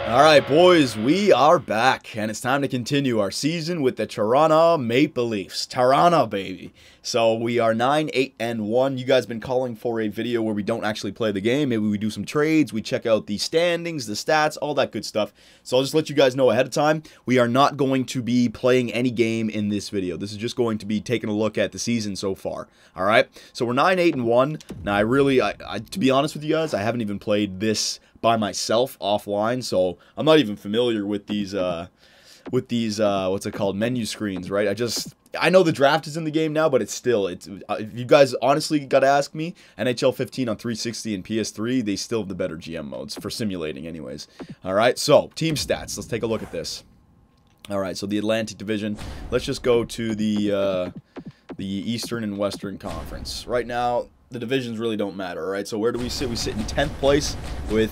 Alright, boys, we are back, and it's time to continue our season with the Toronto Maple Leafs. Toronto, baby. So, we are 9-8-1. You guys have been calling for a video where we don't actually play the game. Maybe we do some trades, we check out the standings, the stats, all that good stuff. So, I'll just let you guys know ahead of time, we are not going to be playing any game in this video. This is just going to be taking a look at the season so far. Alright? So, we're 9-8-1. Now, to be honest with you guys, I haven't even played this by myself offline, so I'm not even familiar with these what's it called, menu screens, right? I know the draft is in the game now, but if you guys honestly gotta ask me, NHL 15 on 360 and PS3, they still have the better GM modes for simulating anyways. Alright, so team stats, let's take a look at this. Alright, so the Atlantic Division, let's just go to the Eastern and Western Conference. Right now, the divisions really don't matter, right? So where do we sit? We sit in 10th place with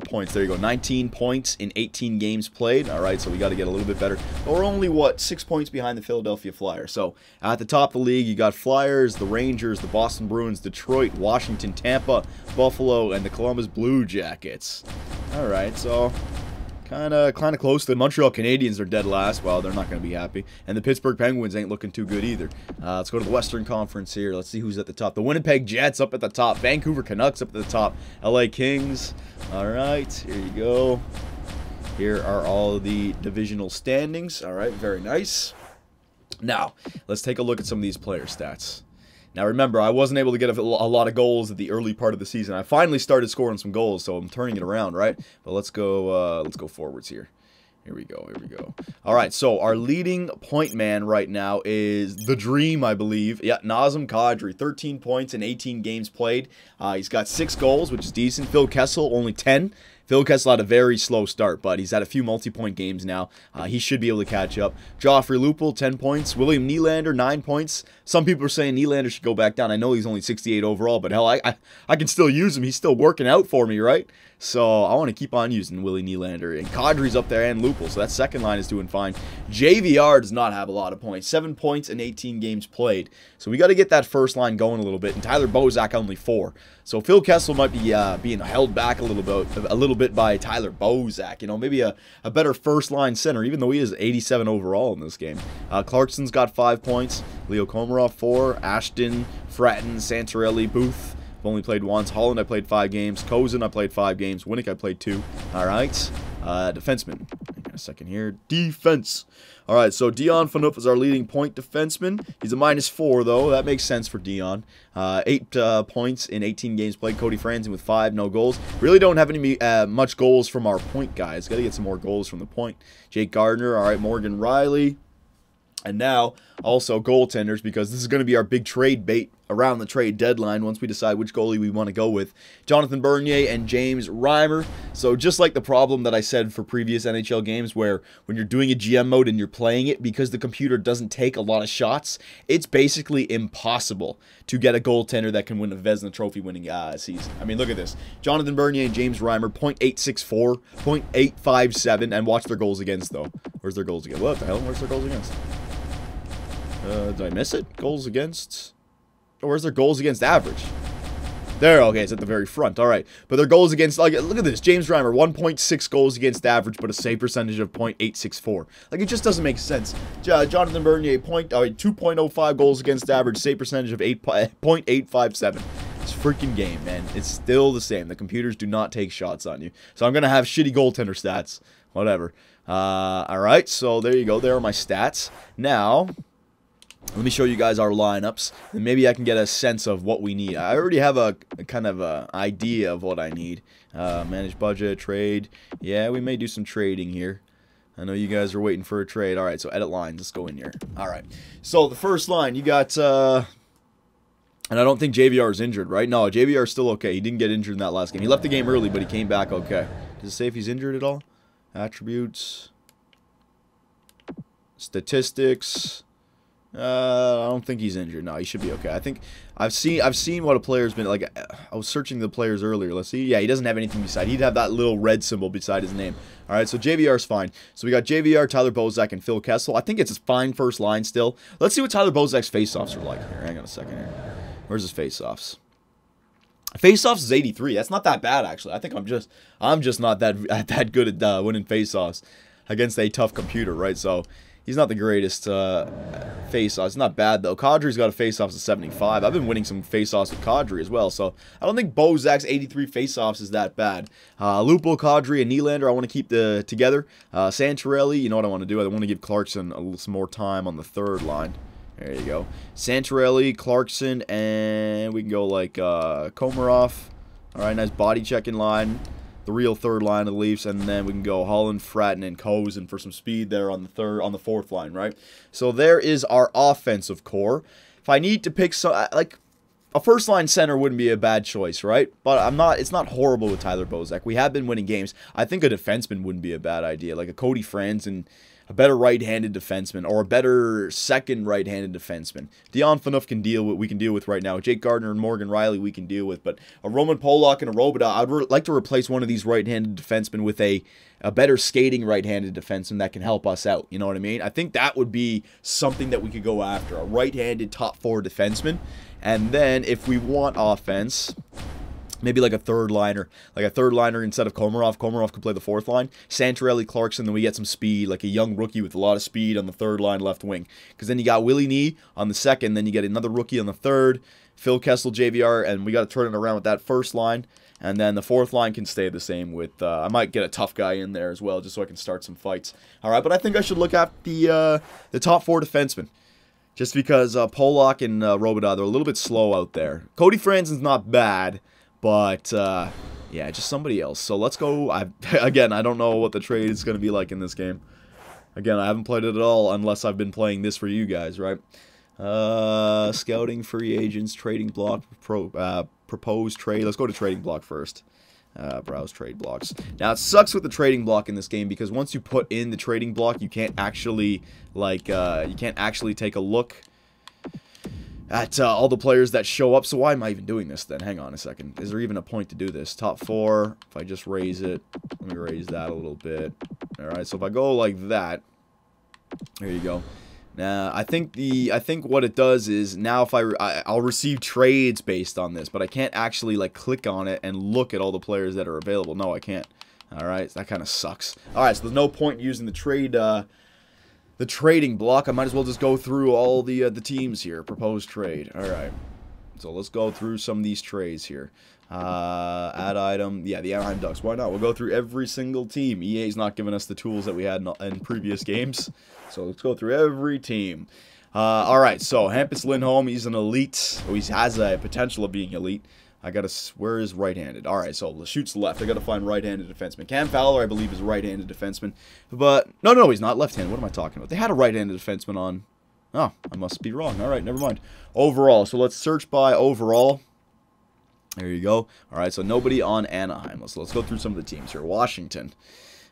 points. There you go. 19 points in 18 games played. All right, so we got to get a little bit better. But we're only, what, 6 points behind the Philadelphia Flyers. So at the top of the league, you got Flyers, the Rangers, the Boston Bruins, Detroit, Washington, Tampa, Buffalo, and the Columbus Blue Jackets. All right, so kind of close. The Montreal Canadiens are dead last. Well, they're not going to be happy. And the Pittsburgh Penguins ain't looking too good either. Let's go to the Western Conference here. Let's see who's at the top. The Winnipeg Jets up at the top. Vancouver Canucks up at the top. LA Kings. All right, here you go. Here are all the divisional standings. All right, very nice. Now, let's take a look at some of these player stats. Now, remember, I wasn't able to get a lot of goals at the early part of the season. I finally started scoring some goals, so I'm turning it around, right? But let's go forwards here. Here we go, here we go. All right, so our leading point man right now is the Dream, I believe. Yeah, Nazem Kadri, 13 points in 18 games played. He's got 6 goals, which is decent. Phil Kessel, only 10. Phil Kessel had a very slow start, but he's had a few multi-point games now. He should be able to catch up. Joffrey Lupul, 10 points. William Nylander, 9 points. Some people are saying Nylander should go back down. I know he's only 68 overall, but hell, I can still use him. He's still working out for me, right? So I want to keep on using Willie Nylander. And Kadri's up there and Lupul, so that second line is doing fine. JVR does not have a lot of points. 7 points in 18 games played. So we got to get that first line going a little bit. And Tyler Bozak only 4. So Phil Kessel might be being held back a little bit by Tyler Bozak. You know, maybe a better first line center, even though he is 87 overall in this game. Clarkson's got 5 points. Leo Komarov 4. Ashton, Fratton, Santorelli, Booth. I've only played once. Holland, I played 5 games. Kozin, I played 5 games. Winnick, I played 2. All right. Defenseman. Hang on a second here. Defense. All right, so Dion Phaneuf is our leading point defenseman. He's a -4, though. That makes sense for Dion. 8 points in 18 games played. Cody Franzen with 5, no goals. Really don't have any much goals from our point guys. Got to get some more goals from the point. Jake Gardner. All right, Morgan Riley. And now, also goaltenders, because this is going to be our big trade bait around the trade deadline once we decide which goalie we want to go with. Jonathan Bernier and James Reimer. So just like the problem that I said for previous NHL games where when you're doing a GM mode and you're playing it, because the computer doesn't take a lot of shots, it's basically impossible to get a goaltender that can win a Vezina Trophy winning season. I mean, look at this. Jonathan Bernier and James Reimer, .864, .857, and watch their goals against, though. Where's their goals against? What the hell? Where's their goals against? Did I miss it? Goals against? Oh, where's their goals against average? There, okay, it's at the very front. All right, but their goals against, like, look at this. James Reimer, 1.6 goals against average, but a save percentage of .864. Like, it just doesn't make sense. Jonathan Bernier, 2.05 goals against average, save percentage of .857. It's a freaking game, man. It's still the same. The computers do not take shots on you. So I'm going to have shitty goaltender stats. Whatever. All right, so there you go. There are my stats. Now, let me show you guys our lineups, and maybe I can get a sense of what we need. I already have a kind of a idea of what I need. Manage budget, trade. Yeah, we may do some trading here. I know you guys are waiting for a trade. All right, so edit lines. Let's go in here. All right. So the first line, you got, and I don't think JVR is injured, right? No, JVR is still okay. He didn't get injured in that last game. He left the game early, but he came back okay. Does it say if he's injured at all? Attributes. Statistics. I don't think he's injured. No, he should be okay. I think I've seen what a player's been like. I was searching the players earlier. Let's see. Yeah, he doesn't have anything beside. He'd have that little red symbol beside his name. All right, so JVR's fine. So we got JVR, Tyler Bozak, and Phil Kessel. I think it's a fine first line still. Let's see what Tyler Bozak's faceoffs are like here. Hang on a second here. Where's his faceoffs? Faceoffs is 83. That's not that bad, actually. I think I'm just not that good at winning faceoffs against a tough computer, right? So he's not the greatest faceoffs. It's not bad though. Kadri's got a faceoffs of 75. I've been winning some faceoffs with Kadri as well, so I don't think Bozak's 83 faceoffs is that bad. Lupo, Kadri, and Nylander, I want to keep together. Santorelli, you know what I want to do? I want to give Clarkson some more time on the third line. There you go. Santorelli, Clarkson, and we can go like Komarov. All right, nice body checking line. The real third line of the Leafs, and then we can go Holland, Fratton, and Cozen for some speed there on the fourth line, right? So there is our offensive core. If I need to pick some, like a first line center wouldn't be a bad choice, right? But it's not horrible with Tyler Bozak. We have been winning games. I think a defenseman wouldn't be a bad idea, like a Cody Franzen, a better right-handed defenseman, or a better second right-handed defenseman. Dion Phaneuf we can deal with right now. Jake Gardiner and Morgan Riley we can deal with, but a Roman Polak and a Robidas, I'd like to replace one of these right-handed defensemen with a better skating right-handed defenseman that can help us out. You know what I mean? I think that would be something that we could go after, a right-handed top four defenseman. And then if we want offense, maybe like a third liner. Like a third liner instead of Komarov. Komarov could play the fourth line. Santorelli, Clarkson, then we get some speed, like a young rookie with a lot of speed on the third line left wing. Because then you got Willie Nee on the second, then you get another rookie on the third, Phil Kessel, JVR, and we got to turn it around with that first line. And then the fourth line can stay the same with, I might get a tough guy in there as well, just so I can start some fights. All right, but I think I should look at the top four defensemen. Just because Polak and Robidas, they're a little bit slow out there. Cody Franzen's not bad. But, yeah, just somebody else. So let's go. Again, I don't know what the trade is going to be like in this game. Again, I haven't played it at all unless I've been playing this for you guys, right? Scouting, free agents, trading block, proposed trade. Let's go to trading block first. Browse trade blocks. Now, it sucks with the trading block in this game because once you put in the trading block, you can't actually, take a look at all the players that show up. So why am I even doing this then? Hang on a second. Is there even a point to do this? Top four. If I just raise it, let me raise that a little bit. All right. So if I go like that, there you go. Now I think what it does is now if I'll receive trades based on this, but I can't actually like click on it and look at all the players that are available. No, I can't. All right. That kind of sucks. All right. So there's no point using the trading block. I might as well just go through all the teams here. Proposed trade. All right. So let's go through some of these trades here. Add item. Yeah, the Anaheim Ducks. Why not? We'll go through every single team. EA's not giving us the tools that we had in previous games. So let's go through every team. All right. So Hampus Lindholm, he's an elite. He has a potential of being elite. Where is right-handed? All right, so the shoots left. I got to find right-handed defenseman. Cam Fowler, I believe, is a right-handed defenseman. But, no, he's not left-handed. What am I talking about? They had a right-handed defenseman on. Oh, I must be wrong. All right, never mind. Overall. So let's search by overall. There you go. All right, so nobody on Anaheim. Let's go through some of the teams here. Washington.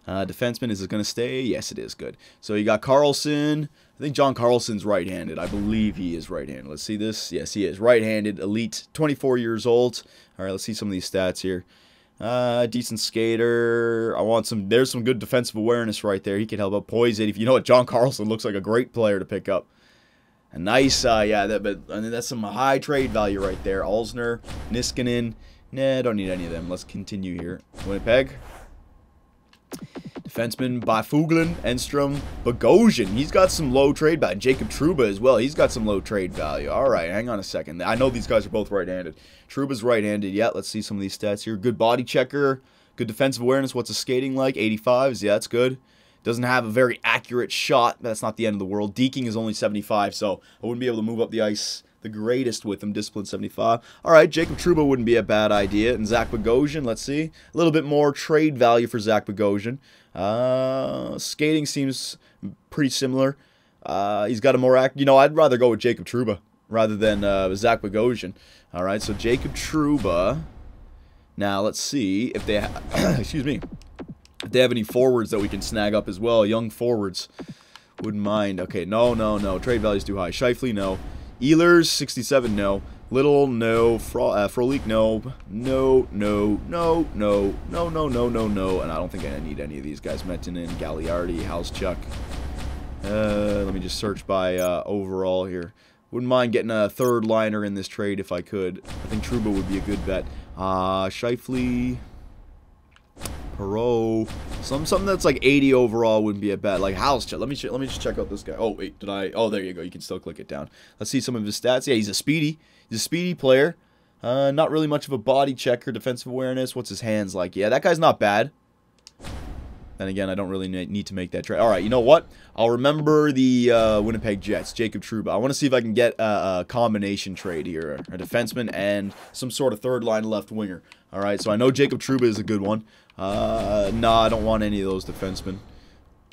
Defenseman, is it going to stay? Yes, it is. Good. So you got Carlson. I think John Carlson's right-handed. I believe he is right-handed. Let's see this. Yes, he is. Right-handed, elite, 24 years old. All right, let's see some of these stats here. Decent skater. There's some good defensive awareness right there. He can help out. Poise it. If you know what, John Carlson looks like a great player to pick up. A nice, that's some high trade value right there. Alsner, Niskanen. Nah, don't need any of them. Let's continue here. Winnipeg. Defenseman Byfuglien, Enstrom, Bogosian. He's got some low trade value. Jacob Trouba as well. He's got some low trade value. All right, hang on a second. I know these guys are both right-handed. Trouba's right-handed. Yeah, let's see some of these stats here. Good body checker. Good defensive awareness. What's his skating like? 85s. Yeah, that's good. Doesn't have a very accurate shot. That's not the end of the world. Deking is only 75, so I wouldn't be able to move up the ice the greatest with him. Discipline 75. All right, Jacob Trouba wouldn't be a bad idea. And Zach Bogosian, let's see. A little bit more trade value for Zach Bogosian. Skating seems pretty similar. He's got a more I'd rather go with Jacob Trouba rather than Zach Bogosian. All right, so Jacob Trouba. Now let's see if they excuse me. If they have any forwards that we can snag up as well. Young forwards. Wouldn't mind. Okay, no. Trade value's too high. Shifley, no. Ehlers, 67, no. Little, no. Frolik, no. No. And I don't think I need any of these guys. Mettinen, Gagliardi, Housechuck. Let me just search by overall here. Wouldn't mind getting a third liner in this trade if I could. I think Trouba would be a good bet. Shifley, Perot, something that's like 80 overall wouldn't be a bad. Like house check. Let me just check out this guy. Oh wait, did I? Oh, there you go. You can still click it down. Let's see some of his stats. Yeah, he's a speedy player. Not really much of a body checker. Defensive awareness. What's his hands like? Yeah, that guy's not bad. Then again, I don't really need to make that trade. All right, you know what? I'll remember the Winnipeg Jets, Jacob Trouba. I want to see if I can get a combination trade here. A defenseman and some sort of third-line left winger. All right, so I know Jacob Trouba is a good one. No, I don't want any of those defensemen.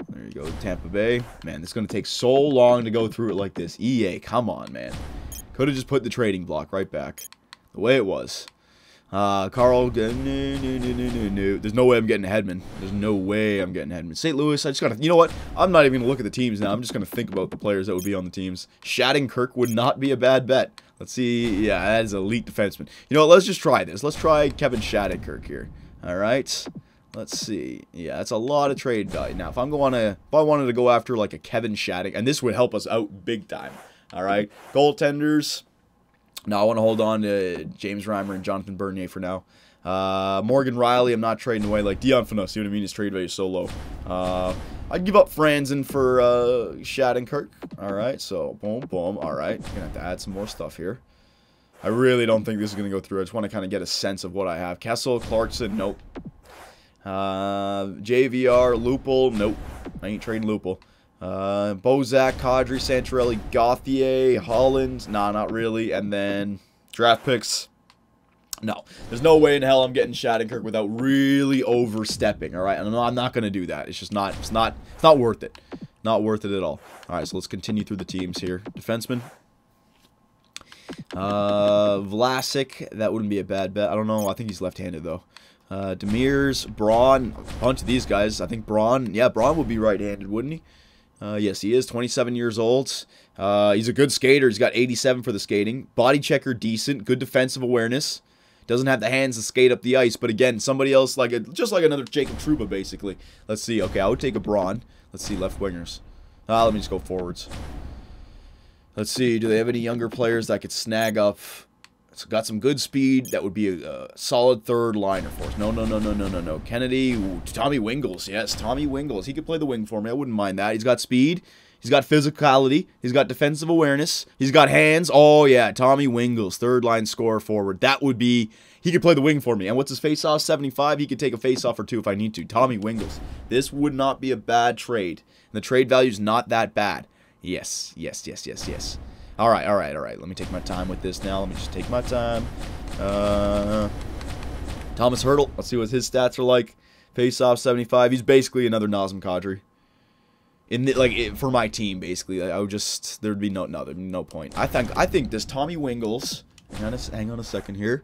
There you go, Tampa Bay. Man, it's going to take so long to go through it like this. EA, come on, man. Could have just put the trading block right back the way it was. Carl, no. There's no way I'm getting Hedman. There's no way I'm getting Hedman. St. Louis, I just gotta, you know what? I'm not even gonna look at the teams now. I'm just gonna think about the players that would be on the teams. Shattenkirk would not be a bad bet. Let's see. Yeah, that is elite defenseman. You know what? Let's just try this. Let's try Kevin Shattenkirk here. All right. Let's see. Yeah, that's a lot of trade value. Now, if I wanted to go after like a Kevin Shattenkirk, and this would help us out big time. All right, goaltenders. No, I want to hold on to James Reimer and Jonathan Bernier for now. Morgan Riley, I'm not trading away. Like Dion Phaneuf, see what I mean? His trade value is so low. I'd give up Franzen for Shattenkirk. All right, so boom, boom. All right, gonna have to add some more stuff here. I really don't think this is gonna go through. I just want to kind of get a sense of what I have. Kessel, Clarkson, nope. JVR, Lupul, nope. I ain't trading Lupul. Bozak, Kadri, Santorelli, Gauthier, Holland, nah, not really, and then draft picks. No, there's no way in hell I'm getting Shattenkirk without really overstepping. All right, I'm not gonna do that. It's just not. It's not worth it. Not worth it at all. All right, so let's continue through the teams here. Defenseman. Vlasic, that wouldn't be a bad bet. I don't know. I think he's left-handed though. Demers, Braun, a bunch of these guys. I think Braun. Yeah, Braun would be right-handed, wouldn't he? Yes, he is 27 years old. He's a good skater. He's got 87 for the skating. Body checker, decent. Good defensive awareness. Doesn't have the hands to skate up the ice. But again, somebody else, just like another Jacob Trouba, basically. Let's see. Okay, I would take a Braun. Let's see, left wingers. Let me just go forwards. Let's see. Do they have any younger players that I could snag up? It's got some good speed. That would be a solid third liner for us. No. Kennedy. Ooh, Tommy Wingles. Yes, Tommy Wingles. He could play the wing for me. I wouldn't mind that. He's got speed. He's got physicality. He's got defensive awareness. He's got hands. Oh, yeah. Tommy Wingles. Third line scorer forward. That would be... He could play the wing for me. And what's his face-off? 75. He could take a face-off or two if I need to. Tommy Wingles. This would not be a bad trade. And the trade value's not that bad. Yes. All right. Let me take my time with this now. Let me just take my time. Thomas Hertl. Let's see what his stats are like. Face-off 75. He's basically another Nazem Kadri. For my team, basically, I would just there'd be no point. I think this Tommy Wingles. Hang on a second here.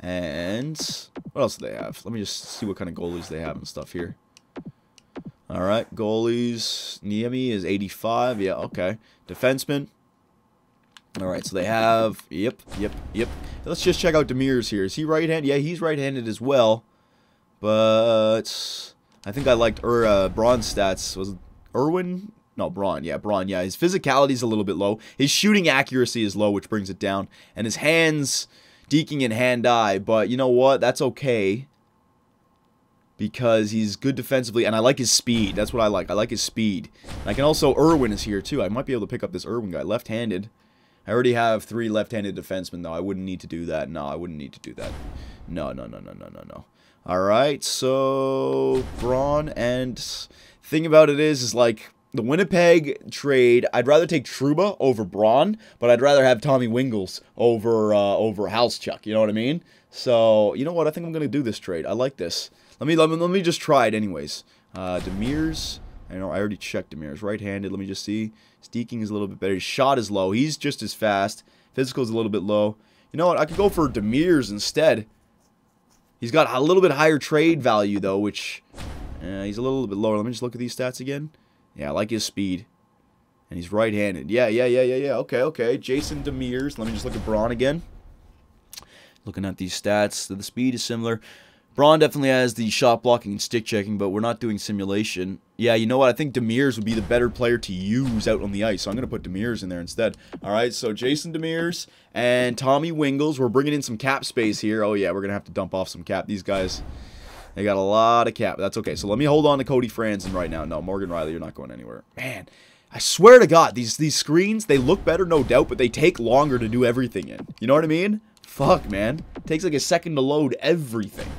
And what else do they have? Let me just see what kind of goalies they have and stuff here. All right, goalies. Niemi is 85. Yeah, okay. Defenseman. All right, so they have. Yep. Let's just check out Demers here. Is he right-handed? Yeah, he's right-handed as well. But I think I liked Braun's stats. Was Irwin? No, Braun. Yeah, Braun. Yeah, his physicality is a little bit low. His shooting accuracy is low, which brings it down. And his hands, deking and hand-eye. But you know what? That's okay. Because he's good defensively, and I like his speed. That's what I like. I like his speed. And I can also... Irwin is here, too. I might be able to pick up this Irwin guy. Left-handed. I already have 3 left-handed defensemen, though. I wouldn't need to do that. No, I wouldn't need to do that. No. Alright, so... Braun, and... Thing about it is like... The Winnipeg trade, I'd rather take Trouba over Braun, but I'd rather have Tommy Wingles over Halschuk, you know what I mean? So, you know what? I think I'm going to do this trade. I like this. Let me just try it anyways. Demers, I already checked Demers. Right-handed, let me just see. His deking is a little bit better. His shot is low. He's just as fast. Physical is a little bit low. You know what? I could go for Demers instead. He's got a little bit higher trade value, though, which he's a little bit lower. Let me just look at these stats again. Yeah, I like his speed. And he's right-handed. Yeah. Okay. Jason Demers. Let me just look at Braun again. Looking at these stats. The speed is similar. Braun definitely has the shot blocking and stick checking, but we're not doing simulation. Yeah, you know what? I think Demers would be the better player to use out on the ice, so I'm going to put Demers in there instead. All right, so Jason Demers and Tommy Wingels. We're bringing in some cap space here. Oh, yeah, we're going to have to dump off some cap. These guys, they got a lot of cap. That's okay. So let me hold on to Cody Franzen right now. No, Morgan Riley, you're not going anywhere. Man, I swear to God, these screens, they look better, no doubt, but they take longer to do everything in. You know what I mean? Fuck, man. It takes like a second to load everything.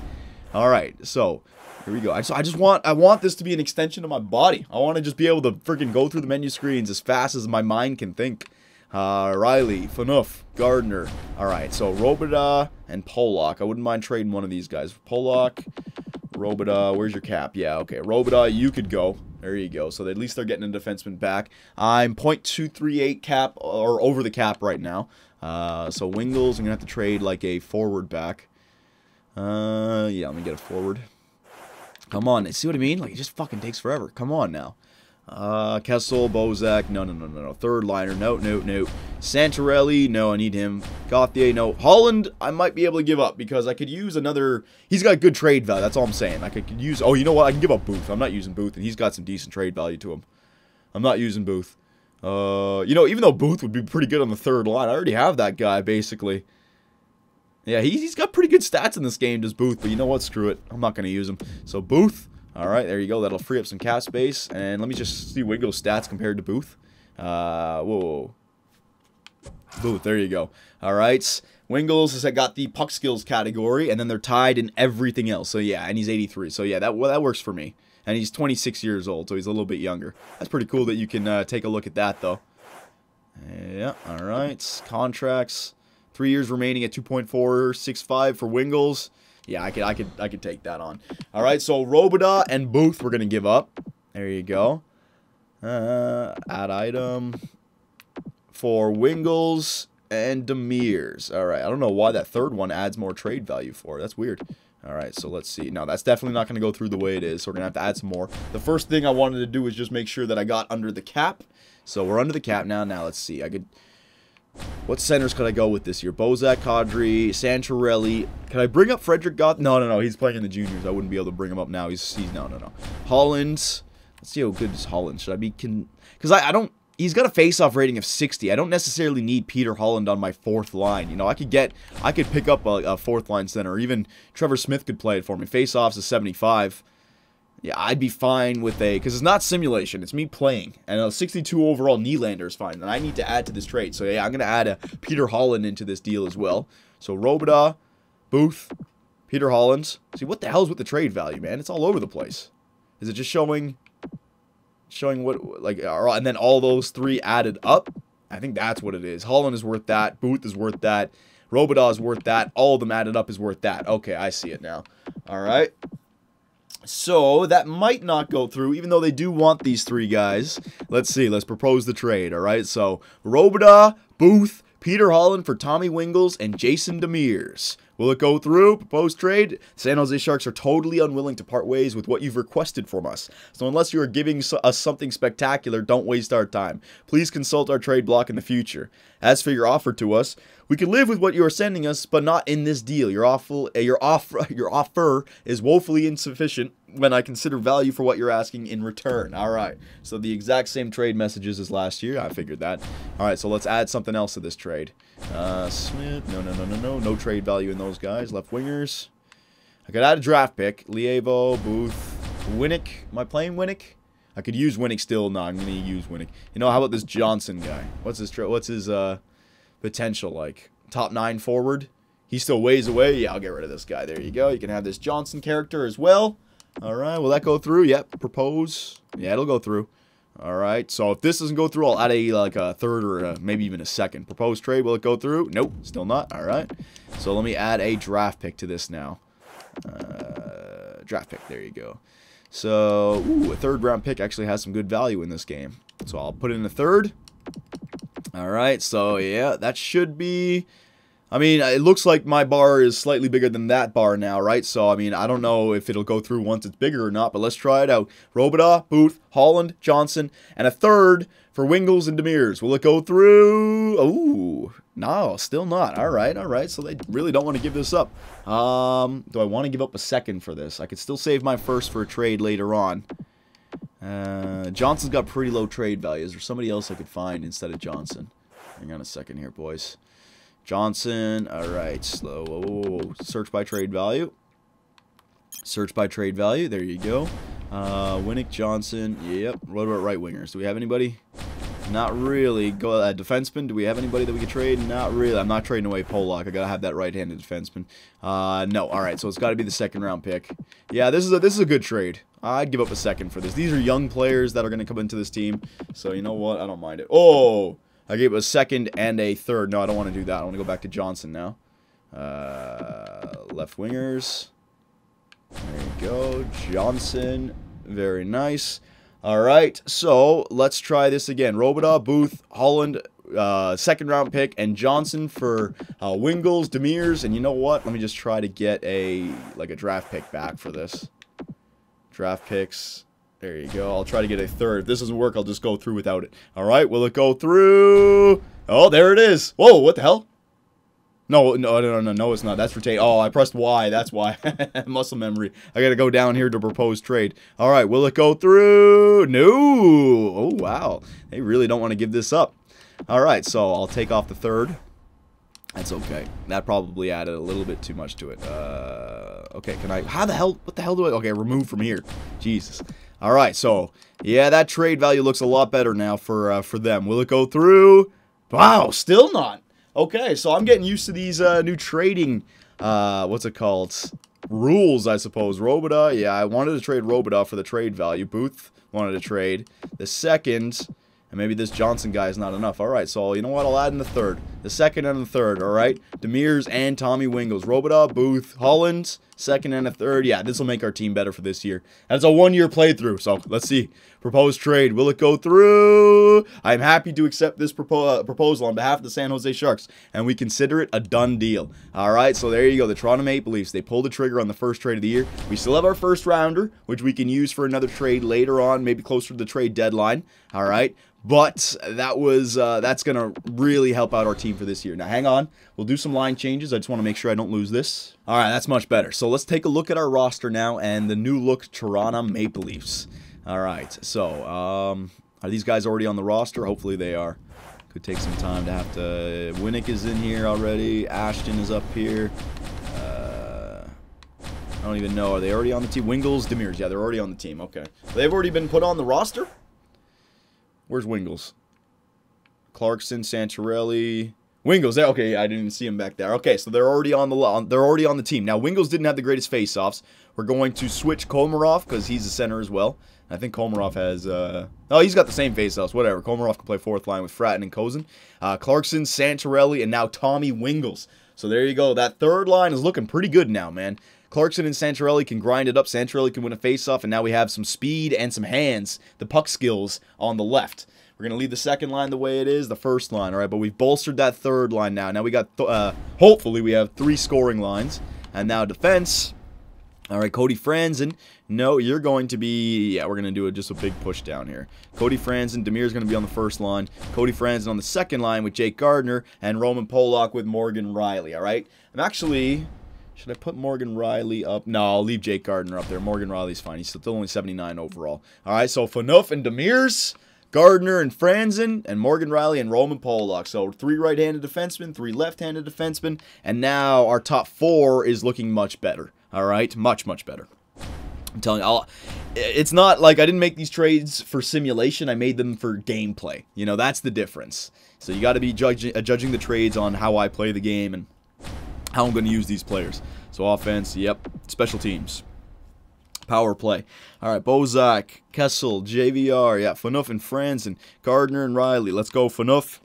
All right, so here we go. I want this to be an extension of my body. I want to just be able to freaking go through the menu screens as fast as my mind can think. Riley, Phaneuf, Gardner. All right, so Robida and Polak. I wouldn't mind trading one of these guys. Polak, Robida. Where's your cap? Yeah, okay. Robida, you could go. There you go. So at least they're getting a defenseman back. I'm .238 cap or over the cap right now. So Wingles, I'm gonna have to trade like a forward back. Yeah, let me get a forward. Come on, see what I mean? Like, it just fucking takes forever. Come on now. Kessel, Bozak, no. Third liner, no. Santorelli, no, I need him. Gauthier, no. Holland, I might be able to give up because I could use another. He's got good trade value. That's all I'm saying. I could use. Oh, you know what? I can give up Booth. I'm not using Booth, and he's got some decent trade value to him. I'm not using Booth. You know, even though Booth would be pretty good on the third line, I already have that guy basically. Yeah, he's got pretty good stats in this game, does Booth, but you know what? Screw it. I'm not going to use him. So, Booth. All right, there you go. That'll free up some cap space. And let me just see Wingle's stats compared to Booth. Whoa. Booth, there you go. All right. Wingles has got the puck skills category, and then they're tied in everything else. So, yeah, and he's 83. So, yeah, that works for me. And he's 26 years old, so he's a little bit younger. That's pretty cool that you can take a look at that, though. Yeah, all right. Contracts. 3 years remaining at 2.465 for Wingles. Yeah, I could take that on. All right, so Robida and Booth we're gonna give up. There you go. Add item for Wingles and Demers. All right, I don't know why that third one adds more trade value for. That's weird. All right, so let's see. No, that's definitely not going to go through the way it is, so we're going to have to add some more. The first thing I wanted to do was just make sure that I got under the cap. So we're under the cap now. Now, let's see. What centers could I go with this year? Bozak, Kadri, Santorelli. Can I bring up Frederick Goth? No. He's playing in the juniors. I wouldn't be able to bring him up now. No. Holland. Let's see how good is Holland. Should I be... Because I don't... He's got a face-off rating of 60. I don't necessarily need Peter Holland on my fourth line. You know, I could pick up a fourth line center. Or even Trevor Smith could play it for me. Face-offs is 75. Yeah, I'd be fine with because it's not simulation, it's me playing. And a 62 overall Nylander is fine. And I need to add to this trade. So yeah, I'm going to add a Peter Holland into this deal as well. So Robida, Booth, Peter Holland. See, what the hell is with the trade value, man? It's all over the place. Is it just showing what, like, and then all those three added up? I think that's what it is. Holland is worth that. Booth is worth that. Robida is worth that. All of them added up is worth that. Okay, I see it now. All right. So, that might not go through, even though they do want these three guys. Let's see. Let's propose the trade, all right? So, Robida, Booth, Peter Holland for Tommy Wingles, and Jason Demers. Will it go through? Proposed trade? San Jose Sharks are totally unwilling to part ways with what you've requested from us. So unless you are giving us something spectacular, don't waste our time. Please consult our trade block in the future. As for your offer to us, we can live with what you are sending us, but not in this deal. Your offer is woefully insufficient when I consider value for what you're asking in return. All right. So the exact same trade messages as last year. I figured that. All right. So let's add something else to this trade. Smith. No. No trade value in those guys. Left wingers. I could add a draft pick. Lievo, Booth, Winnick. Am I playing Winnick? I could use Winnick still. No, I'm going to use Winnick. You know, how about this Johnson guy? What's his potential like? Top 9 forward. He's still ways away. Yeah, I'll get rid of this guy. There you go. You can have this Johnson character as well. All right. Will that go through? Yep. Propose. Yeah, it'll go through. All right. So if this doesn't go through, I'll add a third or maybe even a second. Proposed trade. Will it go through? Nope. Still not. All right. So let me add a draft pick to this now. Draft pick. There you go. So, a third round pick actually has some good value in this game. So I'll put in a third. All right. So yeah, that should be I mean, it looks like my bar is slightly bigger than that bar now, right? So, I mean, I don't know if it'll go through once it's bigger or not, but let's try it out. Robidas, Booth, Holland, Johnson, and a third for Wingles and Demers. Will it go through? Ooh, no, still not. All right. So they really don't want to give this up. Do I want to give up a second for this? I could still save my first for a trade later on. Johnson's got pretty low trade values. There's somebody else I could find instead of Johnson. Hang on a second here, boys. Johnson, all right, slow. Whoa. Search by trade value. Search by trade value. There you go. Winnick, Johnson. Yep. What about right wingers? Do we have anybody? Not really. Go defenseman. Do we have anybody that we could trade? Not really. I'm not trading away Pollock. I gotta have that right-handed defenseman. No. All right. So it's got to be the second-round pick. Yeah, this is a good trade. I'd give up a second for this. These are young players that are gonna come into this team. So you know what? I don't mind it. Oh. I gave a second and a third. No, I don't want to do that. I want to go back to Johnson now. Left wingers. There you go. Johnson. Very nice. All right. So, let's try this again. Robidas, Booth, Holland, second round pick, and Johnson for Wingles, Demers. And you know what? Let me just try to get a draft pick back for this. Draft picks. There you go. I'll try to get a third. If this doesn't work, I'll just go through without it. All right. Will it go through? Oh, there it is. Whoa, what the hell? No, it's not. That's retained. Oh, I pressed Y. That's why. Muscle memory. I got to go down here to propose trade. All right. Will it go through? No. Oh, wow. They really don't want to give this up. All right. So I'll take off the third. That's okay. That probably added a little bit too much to it. Okay, can I... How the hell... What the hell do I... Okay, remove from here. Jesus. All right, so... Yeah, that trade value looks a lot better now for them. Will it go through? Wow, still not. Okay, so I'm getting used to these new trading... what's it called? Rules, I suppose. Robidas. Yeah, I wanted to trade Robidas for the trade value. Booth wanted to trade. The second... And maybe this Johnson guy is not enough. All right, so you know what? I'll add in the third. The second and the third, all right? Demers and Tommy Wingles. Robidas, Booth, Holland, second and a third. Yeah, this will make our team better for this year. That's a one-year playthrough, so let's see. Proposed trade. Will it go through? I'm happy to accept this proposal on behalf of the San Jose Sharks, and we consider it a done deal. All right, so there you go. The Toronto Maple Leafs, they pulled the trigger on the first trade of the year. We still have our first rounder, which we can use for another trade later on, maybe closer to the trade deadline. All right. But that was that's going to really help out our team for this year. Now, hang on. We'll do some line changes. I just want to make sure I don't lose this. All right, that's much better. So let's take a look at our roster now and the new look Toronto Maple Leafs. All right, so are these guys already on the roster? Hopefully they are. Could take some time to have to... Winnick is in here already. Ashton is up here. I don't even know. Are they already on the team? Wingles, Demers. Yeah, they're already on the team. Okay. They've already been put on the roster? Where's Wingles? Clarkson, Santorelli, Wingles. Okay, I didn't see him back there. Okay, so they're already on the team. Now Wingles didn't have the greatest face-offs. We're going to switch Komarov because he's a center as well. I think Komarov has. Oh, he's got the same face-offs. Whatever. Komarov can play fourth line with Fratton and Kozin. Clarkson, Santorelli, and now Tommy Wingles. So there you go. That third line is looking pretty good now, man. Clarkson and Santorelli can grind it up. Santorelli can win a face-off, and now we have some speed and some hands, the puck skills on the left. We're going to leave the second line the way it is, the first line, all right? But we've bolstered that third line now. Now we got, hopefully, we have 3 scoring lines. And now defense. All right, Cody Franzen. No, you're going to be... Yeah, we're going to do just a big push down here. Cody Franzen. Demir's going to be on the first line. Cody Franzen on the second line with Jake Gardner. And Roman Pollock with Morgan Riley, all right? I'm actually... Should I put Morgan Riley up? No, I'll leave Jake Gardner up there. Morgan Riley's fine. He's still only 79 overall. All right, so Phaneuf and Demers, Gardner and Franzen, and Morgan Riley and Roman Pollock. So 3 right-handed defensemen, 3 left-handed defensemen, and now our top 4 is looking much better. All right, much, much better. I'm telling you, it's not like I didn't make these trades for simulation. I made them for gameplay. You know, that's the difference. So you got to be judging the trades on how I play the game and how I'm going to use these players. So offense, yep. Special teams. Power play. All right, Bozak, Kessel, JVR, yeah, Phaneuf and Franzen, Gardner and Riley. Let's go Phaneuf.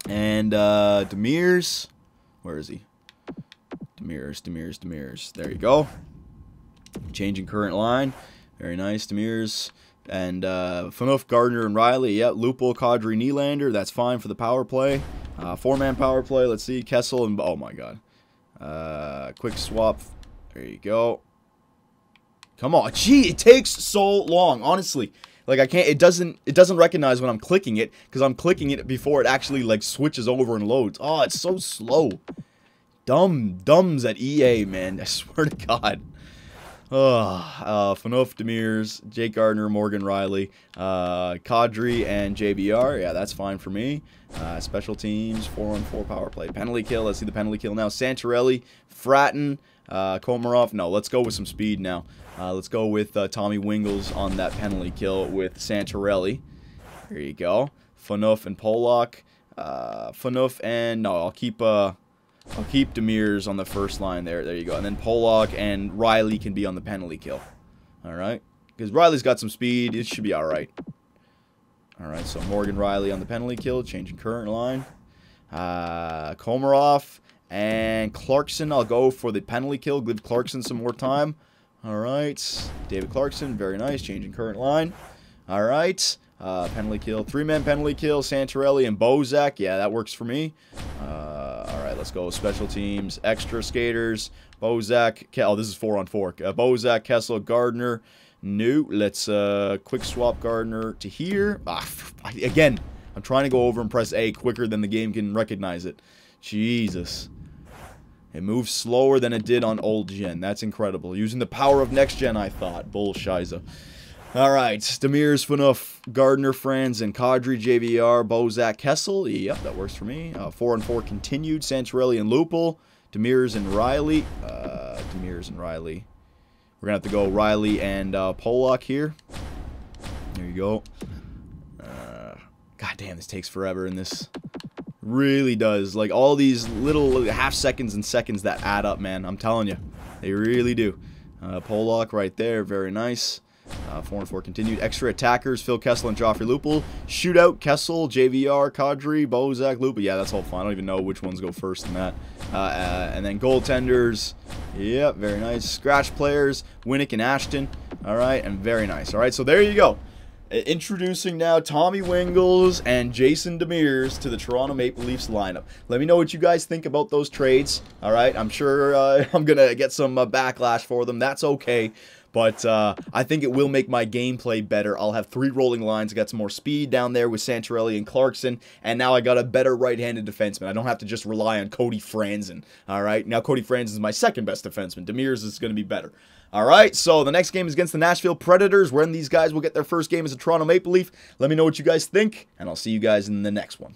And Demers. Where is he? Demers. There you go. Changing current line. Very nice, Demers. And Phaneuf, Gardner, and Riley. Yeah, Lupo, Kadri, Nylander. That's fine for the power play. Four-man power play. Let's see. Kessel and... Oh, my God. Quick swap. There you go. Come on. Gee, it takes so long, honestly. Like, I can't... It doesn't recognize when I'm clicking it, because I'm clicking it before it actually, like, switches over and loads. Oh, it's so slow. Dumbs at EA, man. I swear to God. Phaneuf, Demers, Jake Gardner, Morgan Riley, Kadri, and JBR. Yeah, that's fine for me. Special teams, 4-on-4 power play. Penalty kill. Let's see the penalty kill now. Santorelli, Fratton, Komarov. No, let's go with some speed now. Let's go with Tommy Wingles on that penalty kill with Santorelli. There you go. Phaneuf and Polak. Phaneuf and... No, I'll keep Demers on the first line there. There you go. And then Polak and Riley can be on the penalty kill. Alright. Because Riley's got some speed. It should be alright. Alright, so Morgan Riley on the penalty kill. Changing current line. Komarov and Clarkson. I'll go for the penalty kill. Give Clarkson some more time. Alright. David Clarkson. Very nice. Changing current line. Alright. Penalty kill. 3-man penalty kill. Santorelli and Bozak. Yeah, that works for me. Alright, let's go. Special teams. Extra skaters. Bozak. Oh, this is 4-on-4. Bozak, Kessel, Gardner. No. Let's quick swap Gardner to here. Again, I'm trying to go over and press A quicker than the game can recognize it. Jesus. It moves slower than it did on old gen. That's incredible. Using the power of next gen, I thought. Bullshiza. Alright, Demers, Phaneuf, Gardner, Franz, and Kadri, JVR, Bozak, Kessel. Yep, that works for me. 4-on-4 continued. Santorelli and Lupul. Demers and Riley. Demers and Riley. We're going to have to go Riley and Polak here. There you go. God damn, this takes forever in this. Really does. Like, all these little half seconds and seconds that add up, man. I'm telling you. They really do. Polak right there. Very nice. 4-on-4 continued. Extra attackers, Phil Kessel and Joffrey Lupul. Shootout, Kessel, JVR, Kadri, Bozak, Lupul. Yeah, that's all fine. I don't even know which ones go first in that. And then goaltenders. Yep, very nice. Scratch players, Winnick and Ashton. Alright, and very nice. Alright, so there you go. Introducing now Tommy Wingles and Jason Demers to the Toronto Maple Leafs lineup. Let me know what you guys think about those trades. Alright, I'm sure I'm going to get some backlash for them. That's okay. But I think it will make my gameplay better. I'll have 3 rolling lines. I got some more speed down there with Santorelli and Clarkson. And now I got a better right-handed defenseman. I don't have to just rely on Cody Franzen. Alright, now Cody Franzen is my second best defenseman. Demers is going to be better. Alright, so the next game is against the Nashville Predators, when these guys will get their first game as a Toronto Maple Leaf. Let me know what you guys think, and I'll see you guys in the next one.